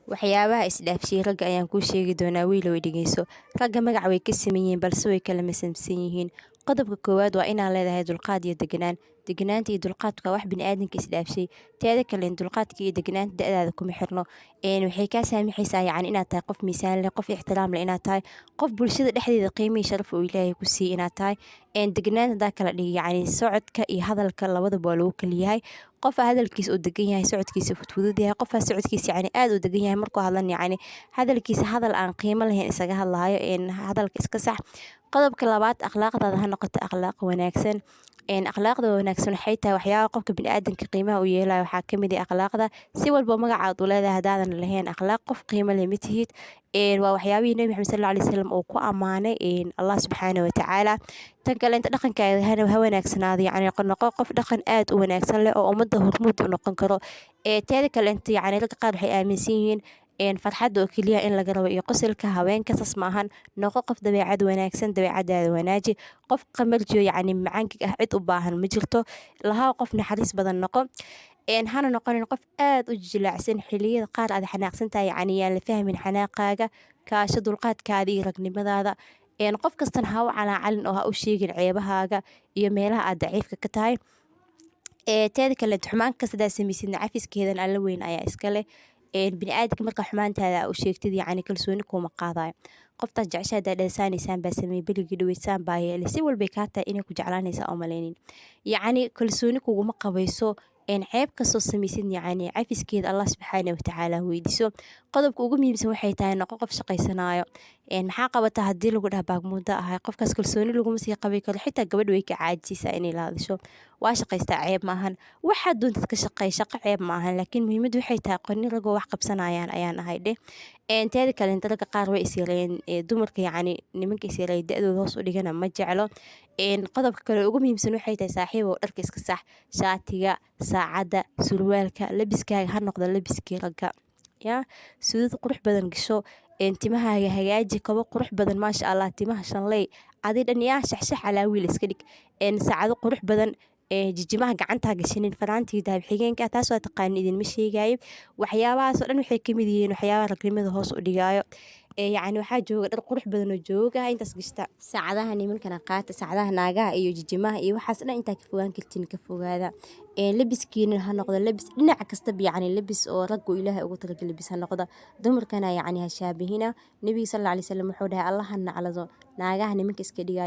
Waxyaabaha isdhaafshiya ragga ayaan kuu sheegi doonaa wiil way dhegeyso. Ragga magac way ka siman yihiin balse way kala masamsan yihiin. Qodobka koowaad waa inaad leedahay dulqaad iyo deganaan. Deganaanta iyo dulqaadka waa wax bini'aadamka isdhaafshay. Teeda kale dulqaadka iyo deganaanta da'daada kuma xirno. Waxay ka saamaxaysaa inaad tahay qof miisaan leh, qof ixtiraam leh inaad tahay, qof bulshada dhexdeeda qiimo iyo sharaf uu Ilaahay ku siiyay inaad tahay. Deganaanta hadaa kala dhigi socodka iyo hadalka labadaba waa lagu kala yahay. qof hadalkiisa uu degan yahay socodkiisa fudud yahay, qof socodkiisa aad u degan yahay markuu hadlan hadalkiisa hadal aan qiimo lahayn isaga hadlayo hadalka iska sax. Qodobka labaad akhlaaqdaada ha noqoto akhlaaq wanaagsan. Akhlaaqda wanaagsan waxay tahay waxyaabaha qofka bini'aadamka qiimaha u yeelayo waxaa ka mid ah akhlaaqda. Si walba magacaad u leedahay hadaadan lahayn akhlaaq qof qiimo leh ma tihid. Waa waxyaabihii Nabi Maxamed sallallahu alayhi wasallam uu ku amaanay Allah subxaanahu wa tacaala. Tan kale inta dhaqankaaga ha wanaagsanaado noqo qof dhaqan aad u wanaagsan leh oo ummadda hormuud u noqon karo. Teeda kale inta ragga qaar waxay aaminsan yihiin farxadda oo keliya in laga rabo iyo qosolka haweenka saas maahan. Noqo qof dabeecad wanaagsan, dabeecadaada wanaaji. Qof qamarjiyo macaanka ah cid u baahan ma jirto. Lahaa qof naxariis badan noqo. Hana noqonin qof aad u jilicsan xilliyada qaar aad xanaaqsan tahay yaan la fahmin xanaaqaaga, kaasho dulqaadkaada iyo ragnimadaada. Qof kastana ha u calaacalin oo ha u sheegin ceebahaaga iyo meelaha aad daciifka ka tahay. Teeda kale xumaan kasta hadaa samaysid cafiskeedan alla weyn ayaa iska leh. Bini'aadamka marka xumaantaada u sheegtid kalsooni kuma qaadayo. Qoftaas jeceshahay hadaa dhahaysaanaysaan baa sameeyay beligii dhaweysaan baa yeelay si walba kaa tahay inay ku jeclaanaysaa oo maleynin. Kalsooni kuguma qabayso. Ceeb kastoo samaysid cafiskeeda Allah subxaanahu wa tacaala weydiiso. Qodobka ugu muhiimsan waxay tahay noqo qof shaqaysanayo. Maxaa qabataa haddii lagu dhaha baagmuudo ahay qofkaas kalsooni laguma sii qabi karo xitaa gabadha way ka caajisaysaa inay la hadasho. Waa shaqaystaa ceeb maahan. Waxaad doontid ka shaqeey shaqo ceeb maahan laakiin muhiimaddu waxay tahay qonni ragoo wax qabsanayaan ayaan ahay dheh. Teeda kale ragga qaar way is yareen dumarka nimanka is yareen da'dooda hoos u dhigana ma jeclo. Qodobka kale ugu muhiimsan waxay tahay saaxiib oo dharka iska sax, shaatiga, saacada, surwaalka, labiskaaga ha noqdo labiskii ragga. Suudad qurux badan gasho. Timahaaga hagaaji kabo qurux badan maasha Allah timaha shanley adi dhan shaxshax calaa wiil iska dhig. Saacado qurux badan jijimaha gacanta gashanin faraantii dahab xigeenka taas waa taqaan idin ma sheegayo. Waxyaabahaas oo dhan waxay ka mid yihiin waxyaabaha ragnimada hoos u dhigayo. Waxaa jooga dhar qurux badan oo jooga intaas gashta. Saacadaha nimankana qaata, saacadaha naagaha iyo jijimaha iyo waxaas dhan intaa ka fogaan kartiin ka fogaada. Labiskiina ha noqdo labis dhinac kasta labis oo raggu Ilaahay ugu talagalay labis ha noqdo. Dumarkana ha shaabihina. Nabiga sallallahu alayhi wasallam wuxuu dhahay Allah ha naclado naagaha nimanka iska dhigay.